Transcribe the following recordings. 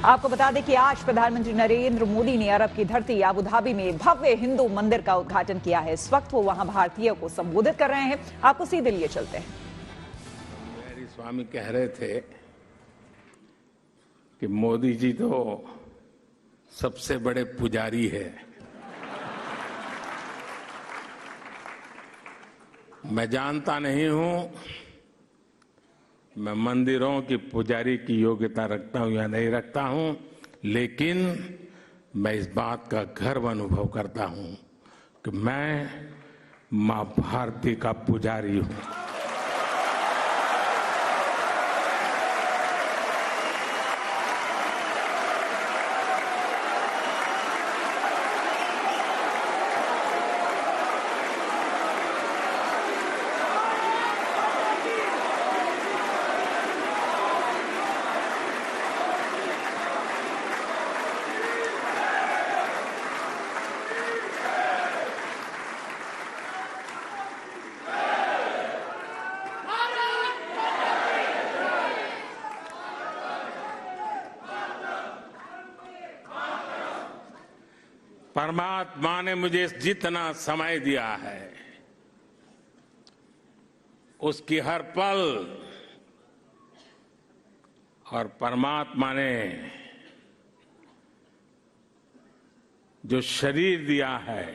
आपको बता दें कि आज प्रधानमंत्री नरेंद्र मोदी ने अरब की धरती अबू धाबी में भव्य हिंदू मंदिर का उद्घाटन किया है। इस वक्त वो वहां भारतीयों को संबोधित कर रहे हैं। आपको सीधे लिए चलते हैं। मेरी स्वामी कह रहे थे कि मोदी जी तो सबसे बड़े पुजारी है। मैं जानता नहीं हूं मैं मंदिरों की पुजारी की योग्यता रखता हूं या नहीं रखता हूं, लेकिन मैं इस बात का गर्व अनुभव करता हूं कि मैं मां भारती का पुजारी हूं। परमात्मा ने मुझे जितना समय दिया है उसकी हर पल, और परमात्मा ने जो शरीर दिया है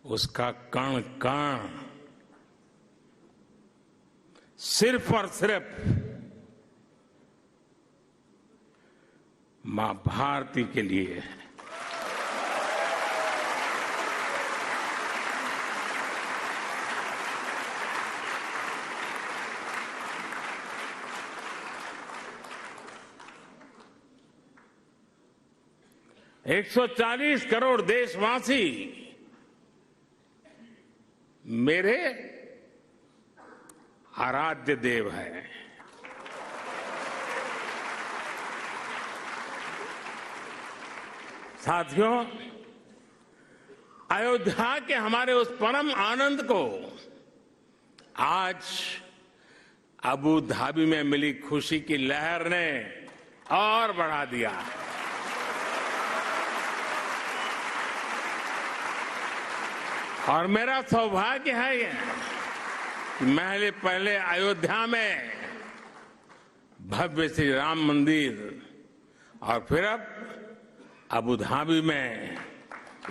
उसका कण कण सिर्फ और सिर्फ मां भारती के लिए है। एक 140 करोड़ देशवासी मेरे आराध्य देव हैं। साथियों, अयोध्या के हमारे उस परम आनंद को आज अबू धाबी में मिली खुशी की लहर ने और बढ़ा दिया है। और मेरा सौभाग्य है ये कि मैं पहले अयोध्या में भव्य श्री राम मंदिर और फिर अब अबू धाबी में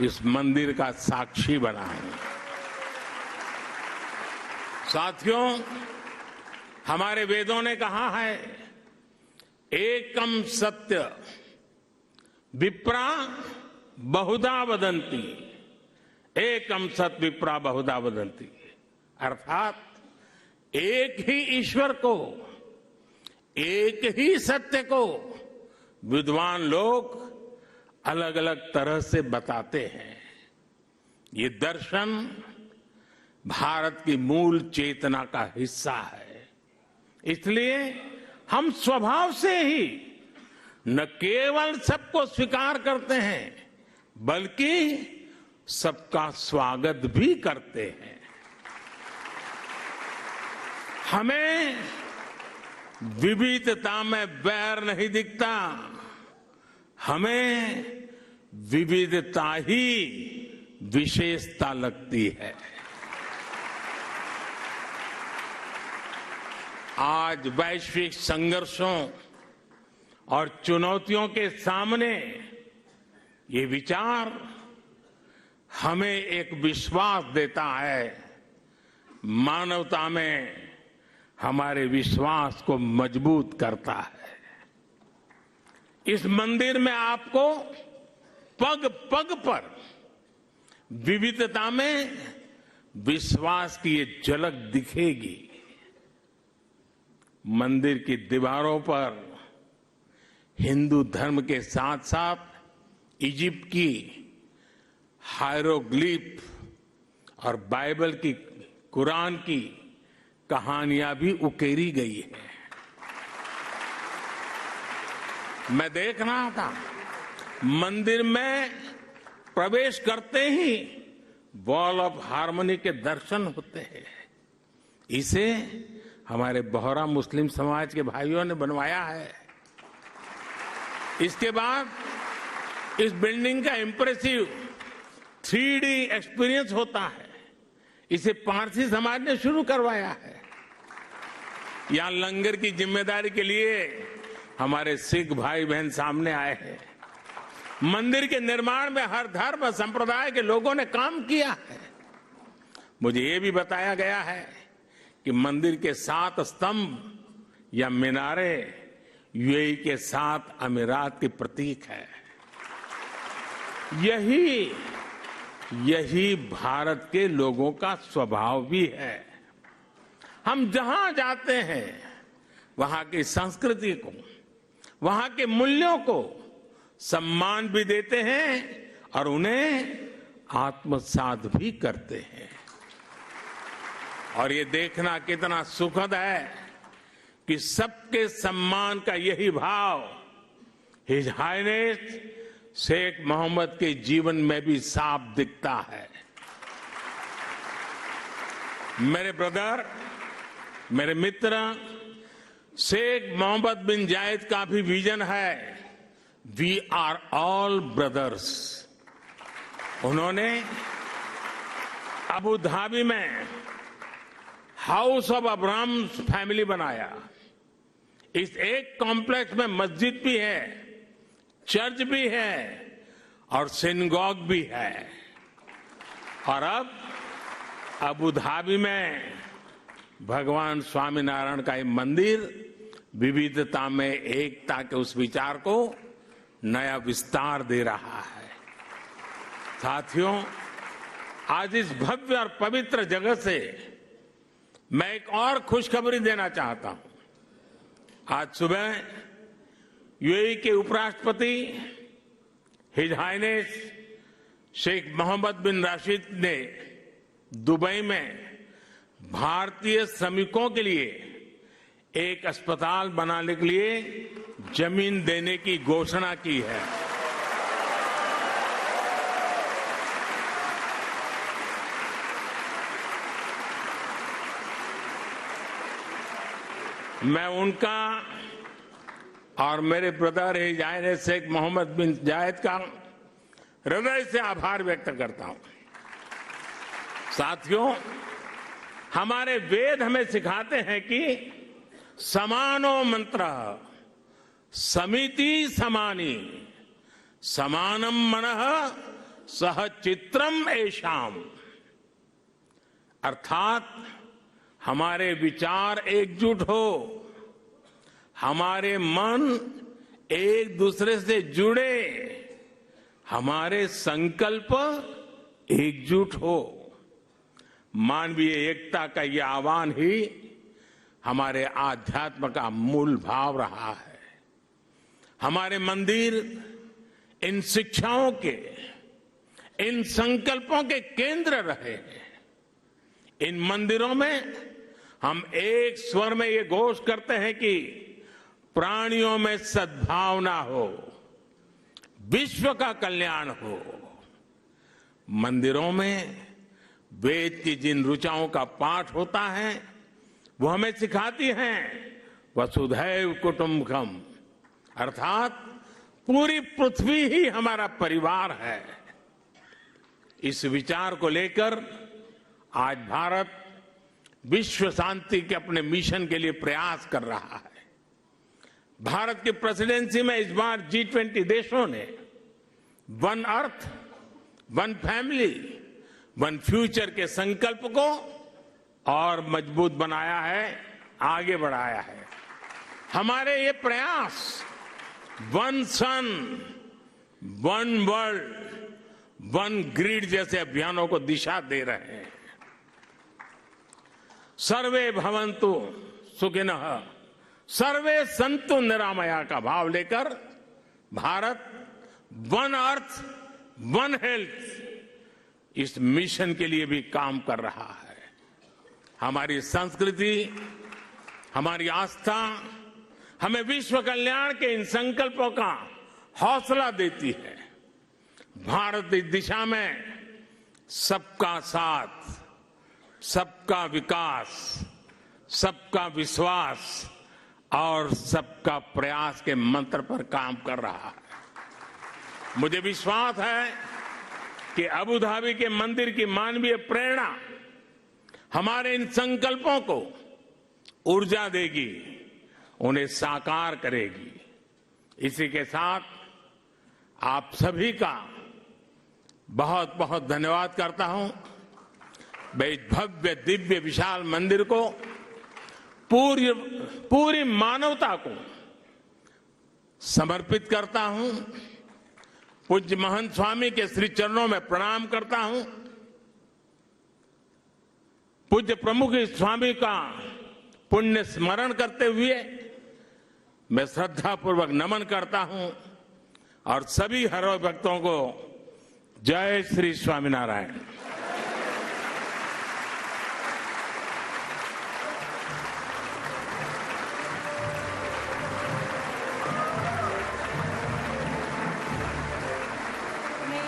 इस मंदिर का साक्षी बना हूं। साथियों, हमारे वेदों ने कहा है, एकम सत्य विप्रा बहुधा वदंती, एकम सत विप्रा बहुधा वदंती, अर्थात एक ही ईश्वर को, एक ही सत्य को विद्वान लोग अलग अलग तरह से बताते हैं। ये दर्शन भारत की मूल चेतना का हिस्सा है। इसलिए हम स्वभाव से ही न केवल सबको स्वीकार करते हैं बल्कि सबका स्वागत भी करते हैं। हमें विविधता में बैर नहीं दिखता, हमें विविधता ही विशेषता लगती है। आज वैश्विक संघर्षों और चुनौतियों के सामने ये विचार हमें एक विश्वास देता है, मानवता में हमारे विश्वास को मजबूत करता है। इस मंदिर में आपको पग पग पर विविधता में विश्वास की ये झलक दिखेगी। मंदिर की दीवारों पर हिंदू धर्म के साथ साथ इजिप्ट की हायरोग्लिफ और बाइबल की, कुरान की कहानियां भी उकेरी गई है। मैं देख रहा था, मंदिर में प्रवेश करते ही वॉल ऑफ हार्मनी के दर्शन होते हैं। इसे हमारे बोहरा मुस्लिम समाज के भाइयों ने बनवाया है। इसके बाद इस बिल्डिंग का इंप्रेसिव 3D एक्सपीरियंस होता है। इसे पारसी समाज ने शुरू करवाया है। यहां लंगर की जिम्मेदारी के लिए हमारे सिख भाई बहन सामने आए हैं। मंदिर के निर्माण में हर धर्म संप्रदाय के लोगों ने काम किया है। मुझे ये भी बताया गया है कि मंदिर के 7 स्तंभ या मीनारे यूएई के 7 अमीरात के प्रतीक है। यही भारत के लोगों का स्वभाव भी है। हम जहां जाते हैं वहां की संस्कृति को, वहां के मूल्यों को सम्मान भी देते हैं और उन्हें आत्मसात भी करते हैं। और ये देखना कितना सुखद है कि सबके सम्मान का यही भाव हिज हाइनेस शेख मोहम्मद के जीवन में भी साफ दिखता है। मेरे ब्रदर, मेरे मित्र, शेख मोहम्मद बिन जायद का भी विजन है, वी आर ऑल ब्रदर्स। उन्होंने अबू धाबी में हाउस ऑफ अब्राहम फैमिली बनाया। इस एक कॉम्प्लेक्स में मस्जिद भी है, चर्च भी है और सिनगॉग भी है। और अब अबू धाबी में भगवान स्वामीनारायण का ये मंदिर विविधता में एकता के उस विचार को नया विस्तार दे रहा है। साथियों, आज इस भव्य और पवित्र जगह से मैं एक और खुशखबरी देना चाहता हूं। आज सुबह यूएई के उपराष्ट्रपति हिज हाइनेस शेख मोहम्मद बिन राशिद ने दुबई में भारतीय श्रमिकों के लिए एक अस्पताल बनाने के लिए जमीन देने की घोषणा की है। मैं उनका और मेरे brother His Highness Sheikh Mohammed bin Zayed का हृदय से आभार व्यक्त करता हूं। साथियों, हमारे वेद हमें सिखाते हैं कि समानो मंत्र समिति समानी समानम मनः सह चित्रम ऐशाम। अर्थात हमारे विचार एकजुट हो, हमारे मन एक दूसरे से जुड़े, हमारे संकल्प एकजुट हो। मानवीय एकता का यह आह्वान ही हमारे आध्यात्म का मूल भाव रहा है। हमारे मंदिर इन शिक्षाओं के, इन संकल्पों के केंद्र रहे हैं। इन मंदिरों में हम एक स्वर में ये घोष करते हैं कि प्राणियों में सद्भावना हो, विश्व का कल्याण हो। मंदिरों में वेद की जिन ऋचाओं का पाठ होता है वो हमें सिखाती हैं वसुधैव कुटुंबकम, अर्थात पूरी पृथ्वी ही हमारा परिवार है। इस विचार को लेकर आज भारत विश्व शांति के अपने मिशन के लिए प्रयास कर रहा है। भारत की प्रेसिडेंसी में इस बार G20 देशों ने one earth, one family, one future के संकल्प को और मजबूत बनाया है, आगे बढ़ाया है। हमारे ये प्रयास वन सन, वन वर्ल्ड, वन ग्रिड जैसे अभियानों को दिशा दे रहे हैं। सर्वे भवन्तु सुखिनः, सर्वे सन्तु निरामया का भाव लेकर Bharat one earth, one health इस मिशन के लिए भी काम कर रहा है। हमारी संस्कृति, हमारी आस्था हमें विश्व कल्याण के इन संकल्पों का हौसला देती है। भारत इस दिशा में सबका साथ, सबका विकास, सबका विश्वास और सबका प्रयास के मंत्र पर काम कर रहा है। मुझे विश्वास है कि अबू धाबी के मंदिर की मानवीय प्रेरणा हमारे इन संकल्पों को ऊर्जा देगी, उन्हें साकार करेगी। इसी के साथ आप सभी का बहुत बहुत धन्यवाद करता हूं। मैं इस भव्य दिव्य विशाल मंदिर को पूरी मानवता को समर्पित करता हूं। पूज्य महंत स्वामी के श्री चरणों में प्रणाम करता हूं। पूज्य प्रमुख स्वामी का पुण्य स्मरण करते हुए मैं श्रद्धापूर्वक नमन करता हूं और सभी हर भक्तों को जय श्री स्वामीनारायण।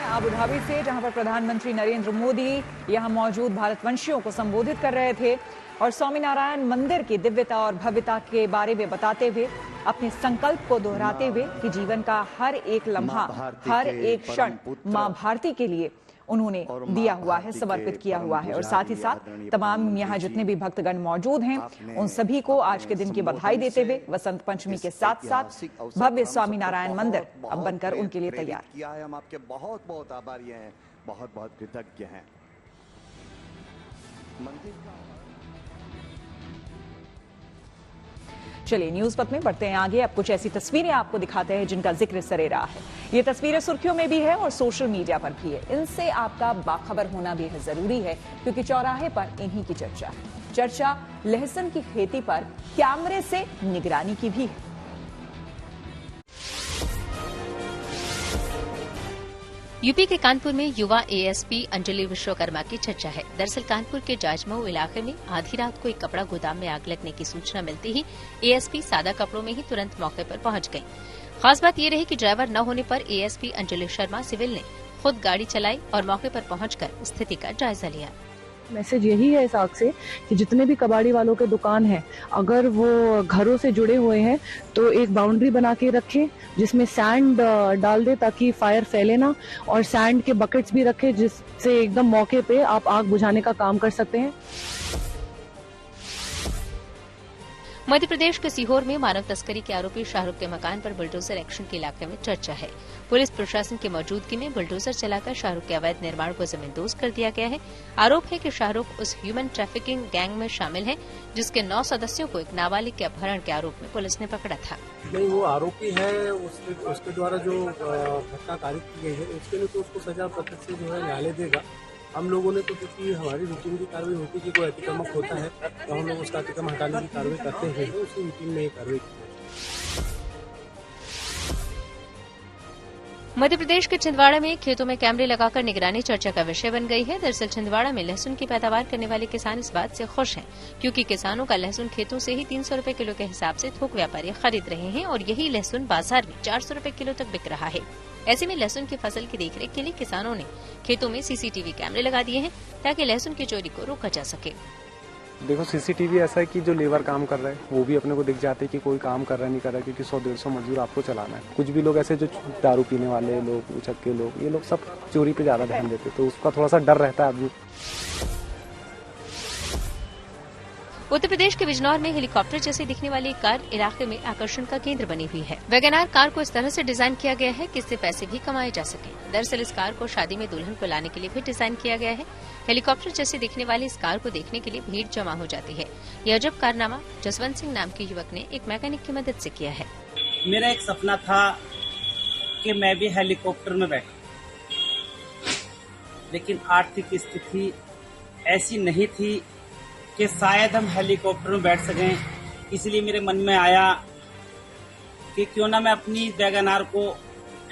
अबू धाबी से, जहां पर प्रधानमंत्री नरेंद्र मोदी यहां मौजूद भारतवंशियों को संबोधित कर रहे थे और स्वामीनारायण मंदिर की दिव्यता और भव्यता के बारे में बताते हुए, अपने संकल्प को दोहराते हुए कि जीवन का हर एक लम्हा, हर एक क्षण मां भारती के लिए उन्होंने दिया हुआ है, समर्पित किया हुआ है। और साथ ही साथ तमाम यहाँ जितने भी भक्तगण मौजूद हैं, उन सभी को आज के दिन की बधाई देते हुए वसंत पंचमी के साथ साथ भव्य स्वामीनारायण मंदिर अब बनकर उनके लिए तैयार किया है। हम आपके बहुत बहुत आभारी हैं, बहुत बहुत कृतज्ञ हैं। मंदिर का चलिए न्यूज पथ में बढ़ते हैं आगे। अब कुछ ऐसी तस्वीरें आपको दिखाते हैं जिनका जिक्र सरे रहा है। ये तस्वीरें सुर्खियों में भी है और सोशल मीडिया पर भी है। इनसे आपका बाखबर होना भी जरूरी है, क्योंकि चौराहे पर इन्हीं की चर्चा है। चर्चा लहसुन की खेती पर कैमरे से निगरानी की भी है। यूपी के कानपुर में युवा एएसपी अंजलि विश्वकर्मा की चर्चा है। दरअसल कानपुर के जाजमऊ इलाके में आधी रात को एक कपड़ा गोदाम में आग लगने की सूचना मिलती ही एएसपी सादा कपड़ों में ही तुरंत मौके पर पहुंच गई। खास बात यह रही कि ड्राइवर न होने पर एएसपी अंजलि शर्मा सिविल ने खुद गाड़ी चलाई और मौके पर पहुंचकर स्थिति का जायजा लिया। मैसेज यही है इस आग से कि जितने भी कबाड़ी वालों के दुकान हैं, अगर वो घरों से जुड़े हुए हैं तो एक बाउंड्री बना के रखें जिसमें सैंड डाल दे ताकि फायर फैले ना, और सैंड के बकेट्स भी रखें जिससे एकदम मौके पे आप आग बुझाने का काम कर सकते हैं। मध्य प्रदेश के सीहोर में मानव तस्करी के आरोपी शाहरुख के मकान पर बुलडोजर एक्शन के इलाके में चर्चा है। पुलिस प्रशासन की मौजूदगी में बुलडोजर चलाकर शाहरुख के अवैध निर्माण को जमींदोज कर दिया गया है। आरोप है कि शाहरुख उस ह्यूमन ट्रैफिकिंग गैंग में शामिल है जिसके 9 सदस्यों को एक नाबालिग के अपहरण के आरोप में पुलिस ने पकड़ा था। नहीं, वो आरोपी है, उसके द्वारा जो घटना कारित की गई है उसके लिए तो उसको सजा प्रत्यक्ष जो है न्यायालय देगा। हम लोगों ने तो, क्योंकि हमारी रूटीन की कार्रवाई होती है कि कोई अतिक्रमक होता है तो हम लोग उसका अतिक्रमण हटाने की कार्रवाई करते हैं, तो उसी रूटीन में ये कार्रवाई की। मध्य प्रदेश के छिंदवाड़ा में खेतों में कैमरे लगाकर निगरानी चर्चा का विषय बन गई है। दरअसल छिंदवाड़ा में लहसुन की पैदावार करने वाले किसान इस बात से खुश हैं, क्योंकि किसानों का लहसुन खेतों से ही 300 रुपए किलो के हिसाब से थोक व्यापारी खरीद रहे हैं और यही लहसुन बाजार में 400 रुपए किलो तक बिक रहा है। ऐसे में लहसुन की फसल की देखरेख के लिए किसानों ने खेतों में सीसीटीवी कैमरे लगा दिए हैं ताकि लहसुन की चोरी को रोका जा सके। देखो, सीसीटीवी ऐसा है कि जो लेबर काम कर रहे हैं वो भी अपने को दिख जाते हैं कि कोई काम कर रहा है नहीं कर रहा है, क्योंकि 100-150 मजदूर आपको चलाना है। कुछ भी लोग ऐसे जो दारू पीने वाले लोग, उचक्के लोग, ये लोग सब चोरी पे ज्यादा ध्यान देते, तो उसका थोड़ा सा डर रहता है अभी। उत्तर प्रदेश के बिजनौर में हेलीकॉप्टर जैसे दिखने वाली एक कार इलाके में आकर्षण का केंद्र बनी हुई है। वैगनआर कार को इस तरह से डिजाइन किया गया है कि इससे पैसे भी कमाए जा सके। दरअसल इस कार को शादी में दुल्हन को लाने के लिए भी डिजाइन किया गया है। हेलीकॉप्टर जैसे दिखने वाली इस कार को देखने के लिए भीड़ जमा हो जाती है। यह अजब कारनामा जसवंत सिंह नाम के युवक ने एक मैकेनिक की मदद से किया है। मेरा एक सपना था कि मैं भी हेलीकॉप्टर में बैठूं, लेकिन आर्थिक स्थिति ऐसी नहीं थी कि शायद हम हेलीकॉप्टर में बैठ सकें। इसलिए मेरे मन में आया कि क्यों ना मैं अपनी वैगनआर को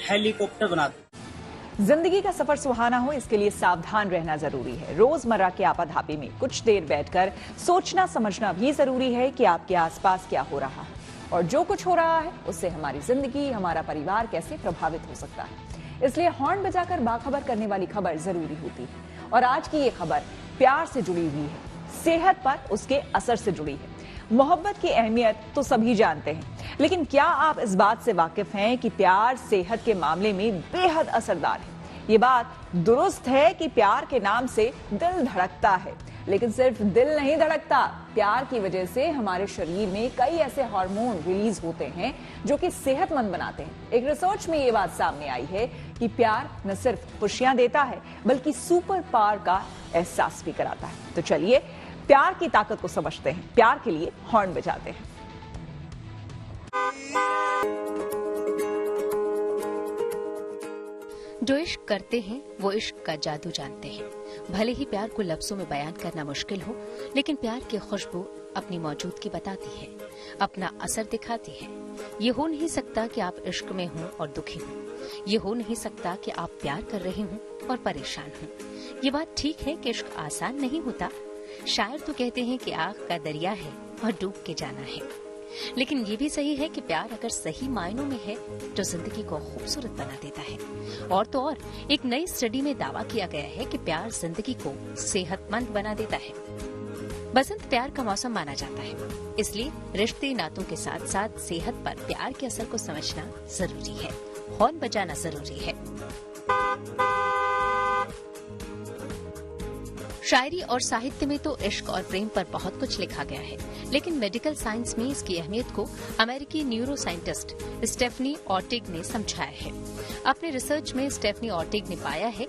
हेलीकॉप्टर बना दूं। जिंदगी का सफर सुहाना हो, इसके लिए सावधान रहना जरूरी है। रोजमर्रा के आपाधापी में कुछ देर बैठकर सोचना समझना भी जरूरी है कि आपके आसपास क्या हो रहा है और जो कुछ हो रहा है उससे हमारी जिंदगी, हमारा परिवार कैसे प्रभावित हो सकता है। इसलिए हॉर्न बजाकर बाखबर करने वाली खबर जरूरी होती है। और आज की ये खबर प्यार से जुड़ी हुई है, सेहत पर उसके असर से जुड़ी है। मोहब्बत की अहमियत तो सभी जानते हैं, लेकिन क्या आप इस बात से वाकिफ हैं कि प्यार सेहत के मामले में बेहद असरदार है। ये बात दुरुस्त है कि प्यार के नाम से दिल धड़कता है, लेकिन सिर्फ दिल नहीं धड़कता। प्यार की वजह से हमारे शरीर में कई ऐसे हार्मोन रिलीज होते हैं जो कि सेहतमंद बनाते हैं। एक रिसर्च में ये बात सामने आई है कि प्यार न सिर्फ खुशियां देता है बल्कि सुपर पावर का एहसास भी कराता है। तो चलिए प्यार की ताकत को समझते हैं, प्यार के लिए हॉर्न बजाते हैं। जो इश्क करते हैं वो इश्क का जादू जानते हैं। भले ही प्यार को लफ्जों में बयान करना मुश्किल हो, लेकिन प्यार की खुशबू अपनी मौजूदगी बताती है, अपना असर दिखाती है। ये हो नहीं सकता कि आप इश्क में हों और दुखी हों। ये हो नहीं सकता कि आप प्यार कर रहे हों और परेशान हों। ये बात ठीक है कि इश्क आसान नहीं होता। शायर तो कहते हैं कि आग का दरिया है और डूब के जाना है, लेकिन ये भी सही है कि प्यार अगर सही मायनों में है तो जिंदगी को खूबसूरत बना देता है। और तो और एक नई स्टडी में दावा किया गया है कि प्यार जिंदगी को सेहतमंद बना देता है। बसंत प्यार का मौसम माना जाता है, इसलिए रिश्ते नातों के साथ साथ सेहत पर प्यार के असर को समझना जरूरी है। हॉर्न बजाना जरूरी है। शायरी और साहित्य में तो इश्क और प्रेम पर बहुत कुछ लिखा गया है, लेकिन मेडिकल साइंस में इसकी अहमियत को अमेरिकी न्यूरो साइंटिस्ट स्टेफनी ऑर्टिग ने समझाया है। अपने रिसर्च में स्टेफनी ऑर्टिग ने पाया है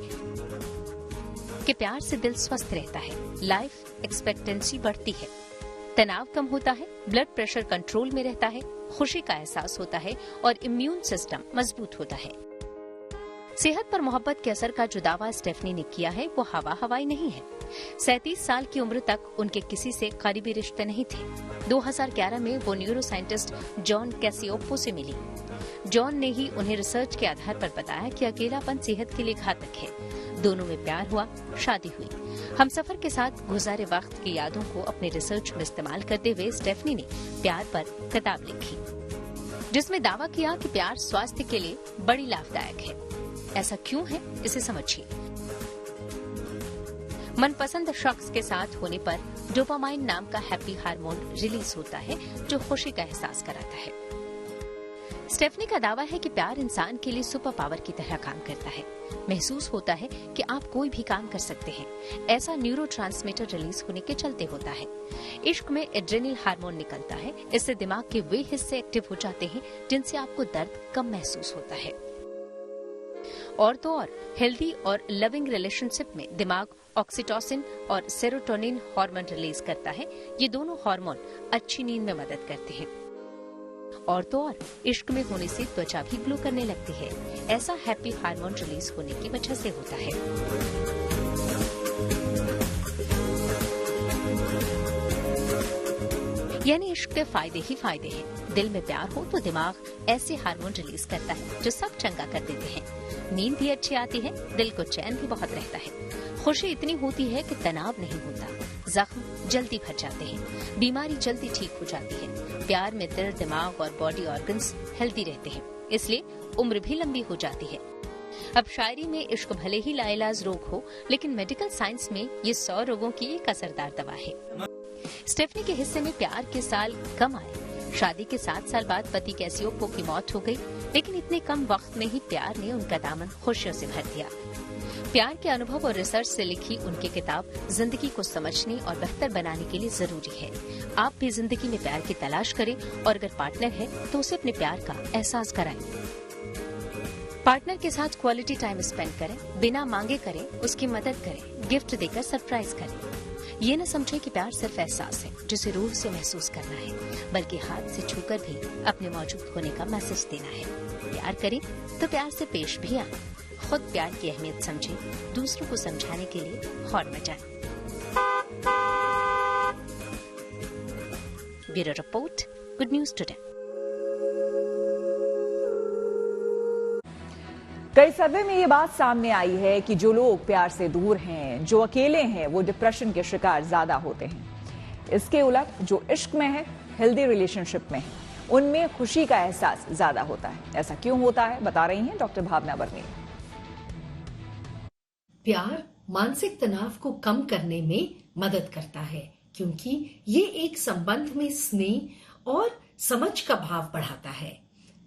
कि प्यार से दिल स्वस्थ रहता है, लाइफ एक्सपेक्टेंसी बढ़ती है, तनाव कम होता है, ब्लड प्रेशर कंट्रोल में रहता है, खुशी का एहसास होता है और इम्यून सिस्टम मजबूत होता है। सेहत पर मोहब्बत के असर का जो दावा स्टेफनी ने किया है वो हवाई नहीं है। 37 साल की उम्र तक उनके किसी से करीबी रिश्ते नहीं थे। 2011 में वो न्यूरो साइंटिस्ट जॉन कैसियोप्पो से मिली। जॉन ने ही उन्हें रिसर्च के आधार पर बताया कि अकेलापन सेहत के लिए घातक है। दोनों में प्यार हुआ, शादी हुई। हमसफर के साथ गुजारे वक्त की यादों को अपने रिसर्च में इस्तेमाल करते हुए स्टेफनी ने प्यार पर किताब लिखी, जिसमें दावा किया कि प्यार स्वास्थ्य के लिए बड़ी लाभदायक है। ऐसा क्यों है, इसे समझिए। मनपसंद शख्स के साथ होने पर डोपामाइन नाम का हैप्पी हार्मोन रिलीज होता है जो खुशी का एहसास कराता है। स्टेफनी का दावा है कि प्यार इंसान के लिए सुपर पावर की तरह काम करता है। महसूस होता है कि आप कोई भी काम कर सकते हैं। ऐसा न्यूरोट्रांसमीटर रिलीज होने के चलते होता है। इश्क में एड्रेनल हार्मोन निकलता है। इससे दिमाग के वे हिस्से एक्टिव हो जाते हैं जिनसे आपको दर्द कम महसूस होता है। और तो और हेल्दी और लविंग रिलेशनशिप में दिमाग ऑक्सीटोसिन और सेरोटोनिन हार्मोन रिलीज करता है। ये दोनों हार्मोन अच्छी नींद में मदद करते हैं। और तो और इश्क में होने से त्वचा भी ग्लो करने लगती है। ऐसा हैप्पी हार्मोन रिलीज होने की वजह से होता है। यानी इश्क के फायदे ही फायदे हैं। दिल में प्यार हो तो दिमाग ऐसे हार्मोन रिलीज करता है जो सब चंगा कर देते हैं। नींद भी अच्छी आती है, दिल को चैन भी बहुत रहता है। खुशी इतनी होती है कि तनाव नहीं होता, जख्म जल्दी भर जाते हैं, बीमारी जल्दी ठीक हो जाती है। प्यार में दिल, दिमाग और बॉडी ऑर्गन्स हेल्दी रहते हैं, इसलिए उम्र भी लंबी हो जाती है। अब शायरी में इश्क भले ही लाइलाज रोग हो, लेकिन मेडिकल साइंस में ये 100 रोगों की एक असरदार दवा है। स्टेफनी के हिस्से में प्यार के साल कम आए। शादी के 7 साल बाद पति कैसियोप्पो की मौत हो गई, लेकिन इतने कम वक्त में ही प्यार ने उनका दामन खुशियों से भर दिया। प्यार के अनुभव और रिसर्च से लिखी उनकी किताब जिंदगी को समझने और बेहतर बनाने के लिए जरूरी है। आप भी जिंदगी में प्यार की तलाश करें और अगर पार्टनर है तो उसे अपने प्यार का एहसास कराएं। पार्टनर के साथ क्वालिटी टाइम स्पेंड करें, बिना मांगे करें, उसकी मदद करें, गिफ्ट देकर सरप्राइज करें। ये न समझें कि प्यार सिर्फ एहसास है जिसे रूह से महसूस करना है, बल्कि हाथ से छूकर भी अपने मौजूद होने का मैसेज देना है। प्यार करें तो प्यार से पेश भी आए। खुद प्यार की अहमियत समझें, दूसरों को समझाने के लिए हॉर्न बजाएं। Bureau report, good news today. कई सर्वे में ये बात सामने आई है कि जो लोग प्यार से दूर हैं, जो अकेले हैं, वो डिप्रेशन के शिकार ज्यादा होते हैं। इसके उलट जो इश्क में है, हेल्दी रिलेशनशिप में है, उनमें खुशी का एहसास ज्यादा होता है। ऐसा क्यों होता है, बता रही हैं डॉक्टर भावना बर्मी। प्यार मानसिक तनाव को कम करने में मदद करता है। क्योंकि ये एक संबंध में स्नेह और समझ का भाव बढ़ाता है।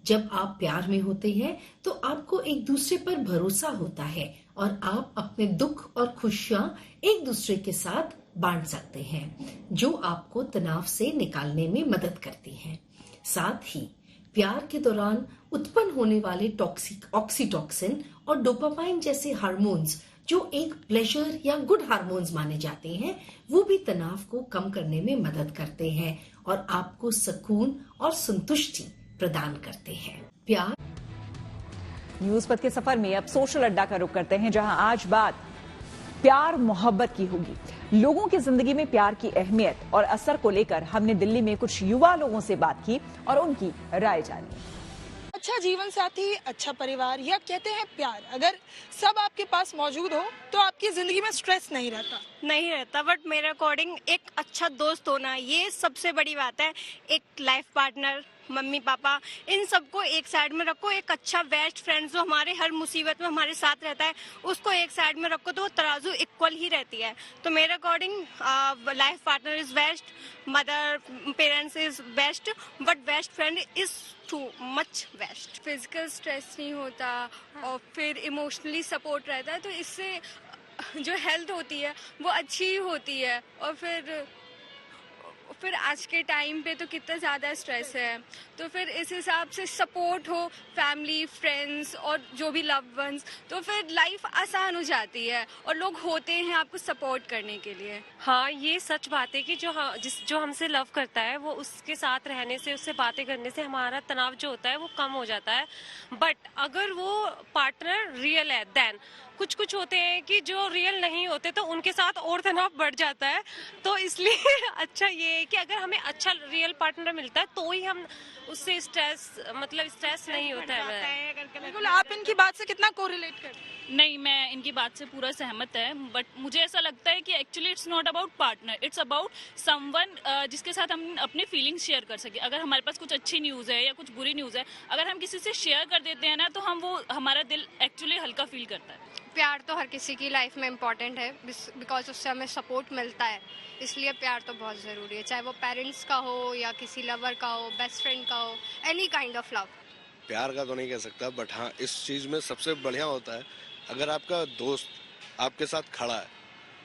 जब आप प्यार में होते हैं तो आपको एक दूसरे पर भरोसा होता है और आप अपने दुख और खुशियां एक दूसरे के साथ बांट सकते हैं, जो आपको तनाव से निकालने में मदद करती हैं। साथ ही प्यार के दौरान उत्पन्न होने वाले टॉक्सिक ऑक्सीटॉक्सिन और डोपामाइन जैसे हार्मोन्स, जो एक प्लेजर या गुड हार्मोन्स माने जाते हैं, वो भी तनाव को कम करने में मदद करते हैं और आपको सुकून और संतुष्टि प्रदान करते हैं। प्यार। न्यूज पथ के सफर में अब सोशल अड्डा का रुख करते हैं, जहां आज बात प्यार मोहब्बत की होगी। लोगों की जिंदगी में प्यार की अहमियत और असर को लेकर हमने दिल्ली में कुछ युवा लोगों से बात की और उनकी राय जानी। अच्छा जीवन साथी, अच्छा परिवार या कहते हैं प्यार, अगर सब आपके पास मौजूद हो तो आपकी जिंदगी में स्ट्रेस नहीं रहता। बट मेरे अकॉर्डिंग एक अच्छा दोस्त होना ये सबसे बड़ी बात है। एक लाइफ पार्टनर, मम्मी पापा, इन सबको एक साइड में रखो। एक अच्छा बेस्ट फ्रेंड जो हमारे हर मुसीबत में हमारे साथ रहता है, उसको एक साइड में रखो तो वो तराजू इक्वल ही रहती है। तो मेरे according life partner is best, mother parents is best, but best friend is too much best. Physical stress नहीं होता और फिर इमोशनली सपोर्ट रहता है, तो इससे जो हेल्थ होती है वो अच्छी होती है। और फिर आज के टाइम पे तो कितना ज़्यादा स्ट्रेस है, तो फिर इस हिसाब से सपोर्ट हो फैमिली, फ्रेंड्स और जो भी लव्ड वंस, तो फिर लाइफ आसान हो जाती है और लोग होते हैं आपको सपोर्ट करने के लिए। हाँ, ये सच बात है कि जो हमसे लव करता है वो उसके साथ रहने से, उससे बातें करने से हमारा तनाव जो होता है वो कम हो जाता है। बट अगर वो पार्टनर रियल है, देन कुछ होते हैं कि जो रियल नहीं होते तो उनके साथ और तनाव बढ़ जाता है। तो इसलिए अच्छा ये है कि अगर हमें अच्छा रियल पार्टनर मिलता है तो ही हम उससे स्ट्रेस नहीं होता है। बिल्कुल, आप इनकी बात से कितना कोरिलेट करते हैं? नहीं, मैं इनकी बात से पूरा सहमत है, बट मुझे ऐसा लगता है कि actually it's not about partner, it's about someone जिसके साथ हम अपनी फीलिंग्स शेयर कर सके। अगर हमारे पास कुछ अच्छी न्यूज़ है या कुछ बुरी न्यूज़ है, अगर हम किसी से शेयर कर देते हैं ना, तो हमारा दिल एक्चुअली हल्का फील करता है। प्यार तो हर किसी की लाइफ में इम्पोर्टेंट है, बिकॉज उससे हमें सपोर्ट मिलता है, इसलिए प्यार तो बहुत ज़रूरी है, चाहे वो पेरेंट्स का हो या किसी लवर का हो, बेस्ट फ्रेंड का हो, एनी काइंड ऑफ लव। प्यार का तो नहीं कह सकता, बट हाँ, इस चीज़ में सबसे बढ़िया होता है अगर आपका दोस्त आपके साथ खड़ा है,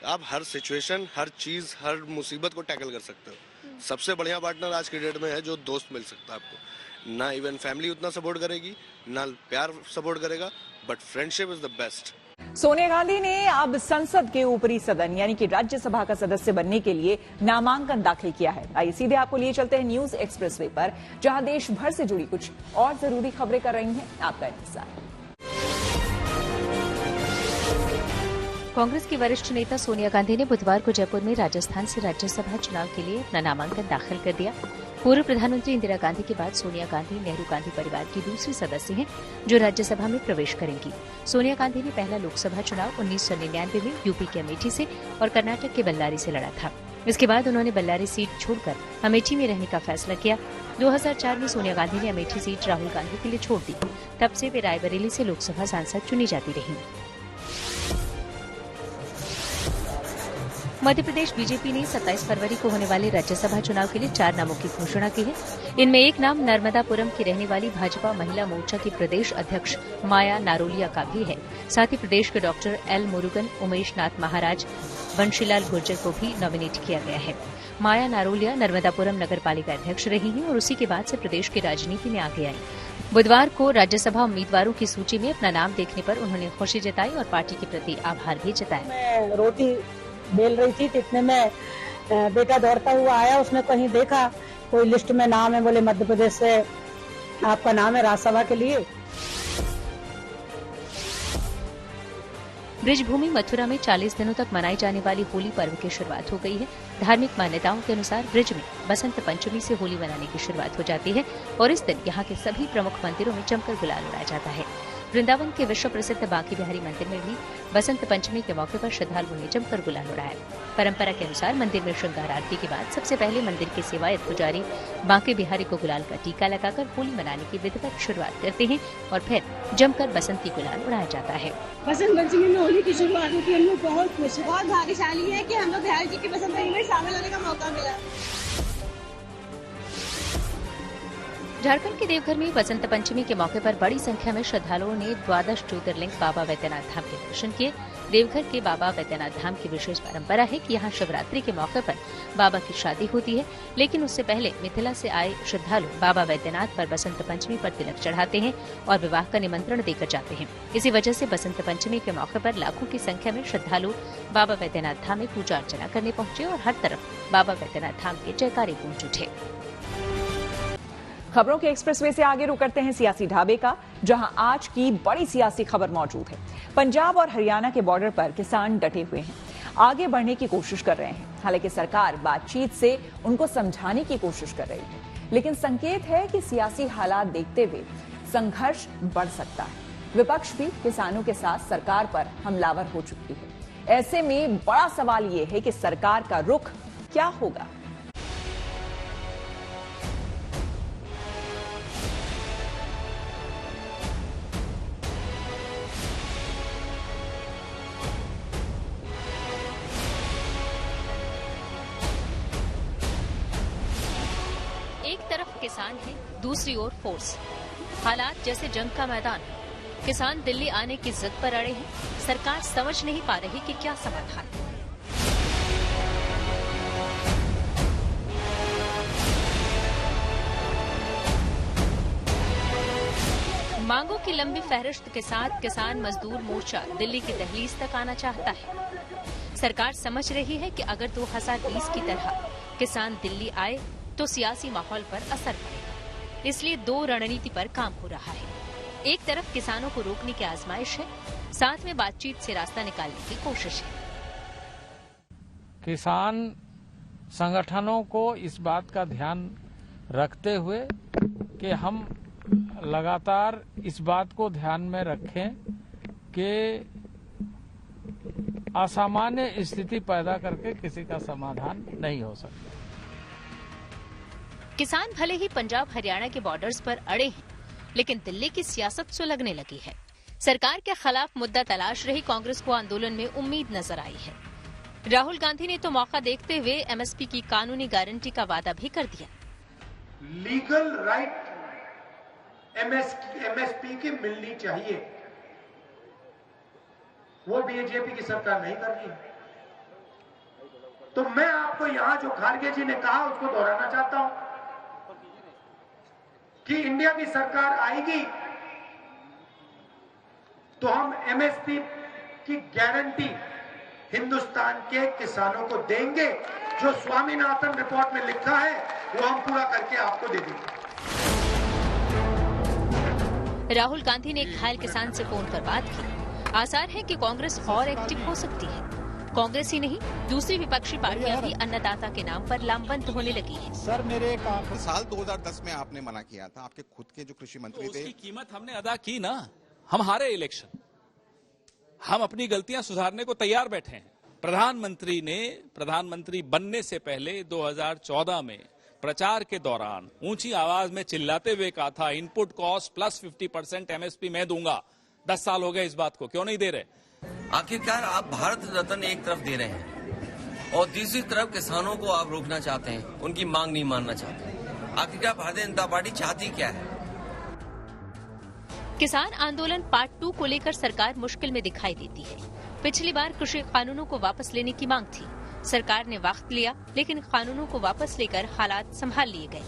आप हर सिचुएशन, हर चीज़, हर मुसीबत को टैकल कर सकते हो। सबसे बढ़िया पार्टनर आज की डेट में है जो दोस्त मिल सकता है आपको। ना इवन फैमिली उतना सपोर्ट करेगी, ना प्यार सपोर्ट करेगा, but friendship is the best. Sonia Gandhi ने अब संसद के ऊपरी सदन यानी कि राज्यसभा का सदस्य बनने के लिए नामांकन दाखिल किया है। आइए सीधे आपको लिए चलते हैं न्यूज एक्सप्रेसवे पर, जहां देश भर से जुड़ी कुछ और जरूरी खबरें कर रही हैं आपका इंतजार। कांग्रेस की वरिष्ठ नेता सोनिया गांधी ने बुधवार को जयपुर में राजस्थान से राज्यसभा चुनाव के लिए अपना नामांकन दाखिल कर दिया। पूर्व प्रधानमंत्री इंदिरा गांधी के बाद सोनिया गांधी नेहरू गांधी परिवार की दूसरी सदस्य हैं जो राज्यसभा में प्रवेश करेंगी। सोनिया गांधी ने पहला लोकसभा चुनाव 1999 में यूपी के अमेठी से और कर्नाटक के बल्लारी से लड़ा था। इसके बाद उन्होंने बल्लारी सीट छोड़कर अमेठी में रहने का फैसला किया। 2004 में सोनिया गांधी ने अमेठी सीट राहुल गांधी के लिए छोड़ दी। तब से वे रायबरेली से लोकसभा सांसद चुनी जाती रहीं। मध्य प्रदेश बीजेपी ने 27 फरवरी को होने वाले राज्यसभा चुनाव के लिए 4 नामों की घोषणा की है। इनमें एक नाम नर्मदापुरम की रहने वाली भाजपा महिला मोर्चा की प्रदेश अध्यक्ष माया नारोलिया का भी है। साथ ही प्रदेश के डॉक्टर एल मुरुगन, उमेश नाथ महाराज, बंशीलाल गुर्जर को भी नॉमिनेट किया गया है। माया नारोलिया नर्मदापुरम नगर पालिका अध्यक्ष रही हैं और उसी के बाद से प्रदेश की राजनीति में आगे आई। बुधवार को राज्यसभा उम्मीदवारों की सूची में अपना नाम देखने पर उन्होंने खुशी जताई और पार्टी के प्रति आभार भी जताया। रोटी बेल रही थी, इतने में बेटा दौड़ता हुआ आया, उसने कहीं देखा कोई लिस्ट में नाम है, बोले मध्य प्रदेश से आपका नाम है राज्यसभा के लिए। ब्रिजभूमि मथुरा में 40 दिनों तक मनाई जाने वाली होली पर्व की शुरुआत हो गई है। धार्मिक मान्यताओं के अनुसार ब्रिज में बसंत पंचमी से होली मनाने की शुरुआत हो जाती है और इस दिन यहाँ के सभी प्रमुख मंदिरों में जमकर गुलाल उड़ाया जाता है। वृंदावन के विश्व प्रसिद्ध बांके बिहारी मंदिर में भी बसंत पंचमी के मौके पर श्रद्धालुओं ने जमकर गुलाल उड़ाया। परंपरा के अनुसार मंदिर में श्रृंगार आरती के बाद सबसे पहले मंदिर के सेवायत पुजारी बांके बिहारी को गुलाल का टीका लगाकर होली मनाने की विधिवत शुरुआत करते हैं और फिर जमकर बसंती गुलाल उड़ाया जाता है। बसंत पंचमी में होली की शुरुआत होती है। हम लोग बहुत खुश, बहुत भाग्यशाली है कि हम लोग बिहारी जी की बसंत पंचमी में शामिल होने का मौका मिला। झारखंड के देवघर में बसंत पंचमी के मौके पर बड़ी संख्या में श्रद्धालुओं ने द्वादश ज्योतिर्लिंग बाबा वैद्यनाथ धाम के दर्शन किए। देवघर के बाबा वैद्यनाथ धाम की विशेष परंपरा है कि यहाँ शिवरात्रि के मौके पर बाबा की शादी होती है, लेकिन उससे पहले मिथिला से आए श्रद्धालु बाबा वैद्यनाथ पर बसंत पंचमी पर तिलक चढ़ाते हैं और विवाह का निमंत्रण देकर जाते हैं। इसी वजह से बसंत पंचमी के मौके पर लाखों की संख्या में श्रद्धालु बाबा वैद्यनाथ धाम में पूजा अर्चना करने पहुंचे और हर तरफ बाबा वैद्यनाथ धाम के जयकारे गूंज उठे। खबरों के एक्सप्रेसवे से आगे रुक करते हैं सियासी ढाबे का, जहां आज की बड़ी सियासी खबर मौजूद है। पंजाब और हरियाणा के बॉर्डर पर किसान डटे हुए हैं, आगे बढ़ने की कोशिश कर रहे हैं। हालांकि सरकार बातचीत से उनको समझाने की कोशिश कर रही है, लेकिन संकेत है कि सियासी हालात देखते हुए संघर्ष बढ़ सकता है। विपक्ष भी किसानों के साथ सरकार पर हमलावर हो चुकी है। ऐसे में बड़ा सवाल ये है कि सरकार का रुख क्या होगा। एक तरफ किसान है, दूसरी ओर फोर्स। हालात जैसे जंग का मैदान। किसान दिल्ली आने की जिद पर अड़े हैं, सरकार समझ नहीं पा रही कि क्या समाधान। मांगों की लंबी फहरिस्त के साथ किसान मजदूर मोर्चा दिल्ली की दहलीज तक आना चाहता है। सरकार समझ रही है कि अगर 2020 की तरह किसान दिल्ली आए तो सियासी माहौल पर असर पड़ेगा, इसलिए दो रणनीति पर काम हो रहा है। एक तरफ किसानों को रोकने की आजमाइश है, साथ में बातचीत से रास्ता निकालने की कोशिश है। किसान संगठनों को इस बात का ध्यान रखते हुए कि हम लगातार इस बात को ध्यान में रखें कि असामान्य स्थिति पैदा करके किसी का समाधान नहीं हो सकता। किसान भले ही पंजाब हरियाणा के बॉर्डर्स पर अड़े हैं, लेकिन दिल्ली की सियासत सुलगने लगी है। सरकार के खिलाफ मुद्दा तलाश रही कांग्रेस को आंदोलन में उम्मीद नजर आई है। राहुल गांधी ने तो मौका देखते हुए एमएसपी की कानूनी गारंटी का वादा भी कर दिया। लीगल राइट एमएसपी की मिलनी चाहिए, वो बीजेपी की सरकार नहीं कर रही। तो मैं आपको यहां जो खारगे जी ने कहा उसको दोहराना चाहता हूं कि इंडिया की सरकार आएगी तो हम एमएसपी की गारंटी हिंदुस्तान के किसानों को देंगे। जो स्वामीनाथन रिपोर्ट में लिखा है वो हम पूरा करके आपको दे देंगे। राहुल गांधी ने एक घायल किसान से फोन पर बात की। आसार है कि कांग्रेस और एक्टिव हो सकती है। कांग्रेस ही नहीं, दूसरी विपक्षी पार्टियां भी अन्नदाता के नाम पर लामबंद होने लगी हैं। सर मेरे साल 2010 में आपने मना किया था, आपके खुद के जो कृषि मंत्री थे। उसकी कीमत हमने अदा की ना, हम हारे इलेक्शन। हम अपनी गलतियां सुधारने को तैयार बैठे हैं। प्रधानमंत्री बनने से पहले 2014 में प्रचार के दौरान ऊंची आवाज में चिल्लाते हुए कहा था इनपुट कॉस्ट प्लस 50% एमएसपी मैं दूंगा। 10 साल हो गए इस बात को, क्यों नहीं दे रहे? आखिरकार आप भारत रत्न एक तरफ दे रहे हैं और दूसरी तरफ किसानों को आप रोकना चाहते हैं, उनकी मांग नहीं मानना चाहते। आखिरकार भारतीय जनता पार्टी चाहती क्या है? किसान आंदोलन पार्ट 2 को लेकर सरकार मुश्किल में दिखाई देती है। पिछली बार कृषि कानूनों को वापस लेने की मांग थी। सरकार ने वक्त लिया, लेकिन कानूनों को वापस लेकर हालात संभाल लिए गए।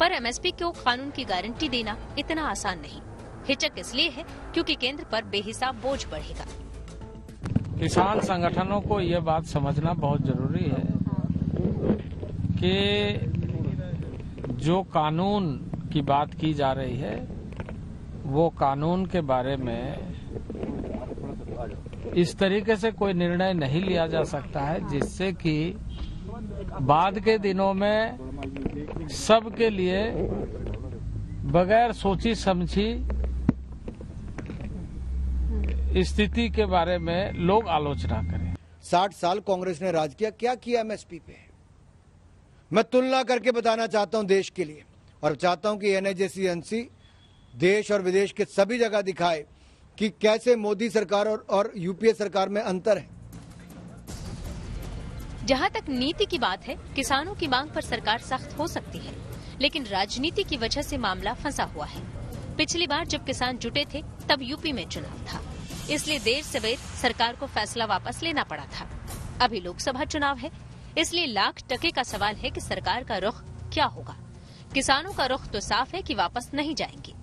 पर एमएसपी को कानून की गारंटी देना इतना आसान नहीं। हिचक इसलिए है क्योंकि केंद्र पर बेहिसाब बोझ बढ़ेगा। किसान संगठनों को ये बात समझना बहुत जरूरी है कि जो कानून की बात की जा रही है वो कानून के बारे में इस तरीके से कोई निर्णय नहीं लिया जा सकता है जिससे कि बाद के दिनों में सबके लिए बगैर सोची समझी स्थिति के बारे में लोग आलोचना करें। 60 साल कांग्रेस ने राज किया, क्या किया एमएसपी पे? मैं तुलना करके बताना चाहता हूं देश के लिए, और चाहता हूं कि एनएचएससी देश और विदेश के सभी जगह दिखाए कि कैसे मोदी सरकार और यूपीए सरकार में अंतर है। जहां तक नीति की बात है, किसानों की मांग पर सरकार सख्त हो सकती है, लेकिन राजनीति की वजह से मामला फंसा हुआ है। पिछली बार जब किसान जुटे थे तब यूपी में चुनाव था, इसलिए देर सवेर सरकार को फैसला वापस लेना पड़ा था। अभी लोकसभा चुनाव है, इसलिए लाख टके का सवाल है कि सरकार का रुख क्या होगा। किसानों का रुख तो साफ है कि वापस नहीं जाएंगे।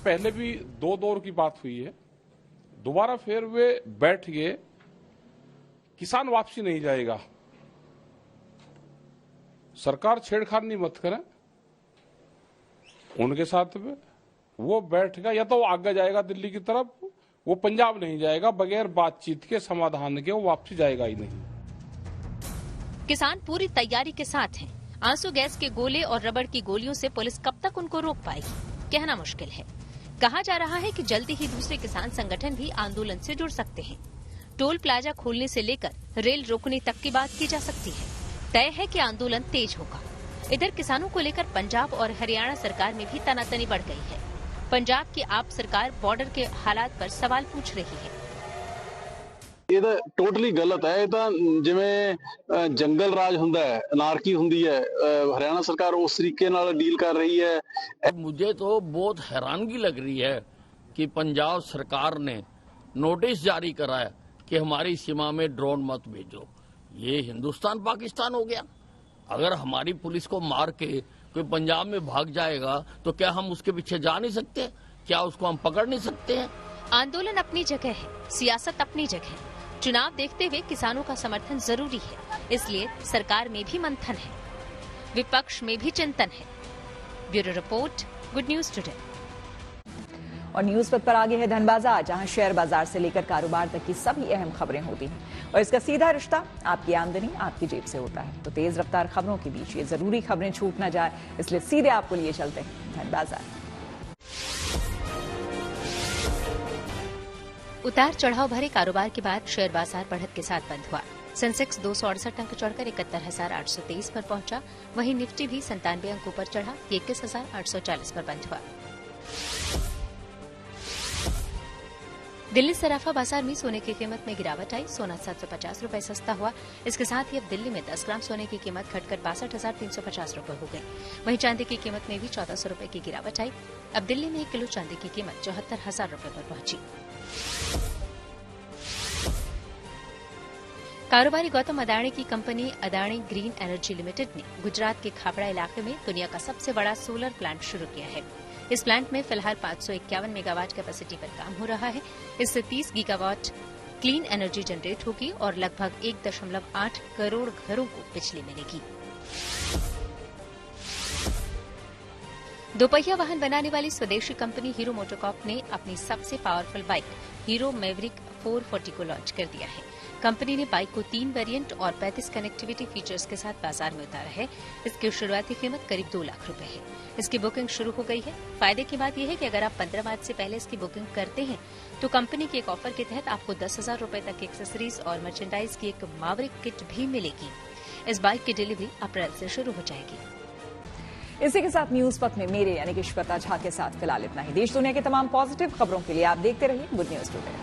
पहले भी 2 दौर की बात हुई है, दोबारा फिर वे बैठ गए, किसान वापसी नहीं जाएगा, सरकार छेड़खानी मत करे, उनके साथ में वो बैठ गया, या तो वो आगे जाएगा दिल्ली की तरफ, वो पंजाब नहीं जाएगा, बगैर बातचीत के समाधान के वो वापसी जाएगा ही नहीं। किसान पूरी तैयारी के साथ हैं। आंसू गैस के गोले और रबड़ की गोलियों से पुलिस कब तक उनको रोक पाएगी, कहना मुश्किल है। कहा जा रहा है कि जल्दी ही दूसरे किसान संगठन भी आंदोलन से जुड़ सकते हैं। टोल प्लाजा खोलने से लेकर रेल रोकने तक की बात की जा सकती है। तय है कि आंदोलन तेज होगा। इधर किसानों को लेकर पंजाब और हरियाणा सरकार में भी तनातनी बढ़ गई है। पंजाब की आप सरकार बॉर्डर के हालात पर सवाल पूछ रही है। ਇਹ ਤਾਂ ਟੋਟਲੀ ਗਲਤ ਹੈ। ਇਹ ਤਾਂ ਜਿਵੇਂ ਜੰਗਲ ਰਾਜ ਹੁੰਦਾ ਹੈ, ਅਨਾਰਕੀ ਹੁੰਦੀ ਹੈ, ਹਰਿਆਣਾ सरकार उस तरीके ਨਾਲ डील कर रही है। मुझे तो बहुत हैरानगी लग रही है कि पंजाब सरकार ने नोटिस जारी करा है कि हमारी सीमा में ड्रोन मत भेजो। ये हिंदुस्तान पाकिस्तान हो गया। अगर हमारी पुलिस को मार के कोई पंजाब में भाग जाएगा तो क्या हम उसके पीछे जा नहीं सकते? क्या उसको हम पकड़ नहीं सकते हैं? आंदोलन अपनी जगह है, सियासत अपनी जगह। चुनाव देखते हुए किसानों का समर्थन जरूरी है, इसलिए सरकार में भी मंथन है, विपक्ष में भी चिंतन है। Bureau report, good news today. और न्यूज पथ पर आगे है धन बाजार, जहां शेयर बाजार से लेकर कारोबार तक की सभी अहम खबरें होती हैं और इसका सीधा रिश्ता आपकी आमदनी आपकी जेब से होता है। तो तेज रफ्तार खबरों के बीच ये जरूरी खबरें छूट न जाए, इसलिए सीधे आपको लिए चलते हैं धन बाजार। उतार चढ़ाव भरे कारोबार के बाद शेयर बाजार बढ़त के साथ बंद हुआ। सेंसेक्स 268 अंक चढ़कर 71,823 पर पहुंचा। वहीं निफ्टी भी 97 अंकों पर चढ़ा, 21,840 पर बंद हुआ। दिल्ली सराफा बाजार में सोने की कीमत में गिरावट आई। सोना 750 रुपए सस्ता हुआ। इसके साथ ही अब दिल्ली में 10 ग्राम सोने की कीमत घटकर 62,350 रुपए हो गई। वहीं चांदी की कीमत में भी 1,400 रुपए की गिरावट आई। अब दिल्ली में 1 किलो चांदी की कीमत 74,000 रुपए पर पहुंची। कारोबारी गौतम अदाणी की company Adani green energy limited ने गुजरात के खाबड़ा इलाके में दुनिया का सबसे बड़ा सोलर प्लांट शुरू किया है। इस प्लांट में फिलहाल 551 मेगावाट कैपेसिटी पर काम हो रहा है। इससे 30 गीगावाट क्लीन एनर्जी जनरेट होगी और लगभग 1.8 करोड़ घरों को बिजली मिलेगी। दोपहिया वाहन बनाने वाली स्वदेशी कंपनी हीरो मोटोकॉर्प ने अपनी सबसे पावरफुल बाइक हीरो मैवरिक 440 को लॉन्च कर दिया है। कंपनी ने बाइक को 3 वेरिएंट और 35 कनेक्टिविटी फीचर्स के साथ बाजार में उतारा है। इसकी शुरुआती कीमत करीब 2 लाख रुपए है। इसकी बुकिंग शुरू हो गई है। फायदे की बात यह है कि अगर आप 15 मार्च से पहले इसकी बुकिंग करते हैं तो कंपनी के एक ऑफर के तहत आपको 10,000 रुपए तक की एक्सेसरीज और मर्चेंडाइज की एक मैवरिक किट भी मिलेगी। इस बाइक की डिलीवरी अप्रैल से शुरू हो जाएगी। इसी के साथ न्यूज पथ में मेरे यानी कि श्वेता झा के साथ फिलहाल इतना ही। देश दुनिया की तमाम पॉजिटिव खबरों के लिए आप देखते रहिए गुड न्यूज टुडे।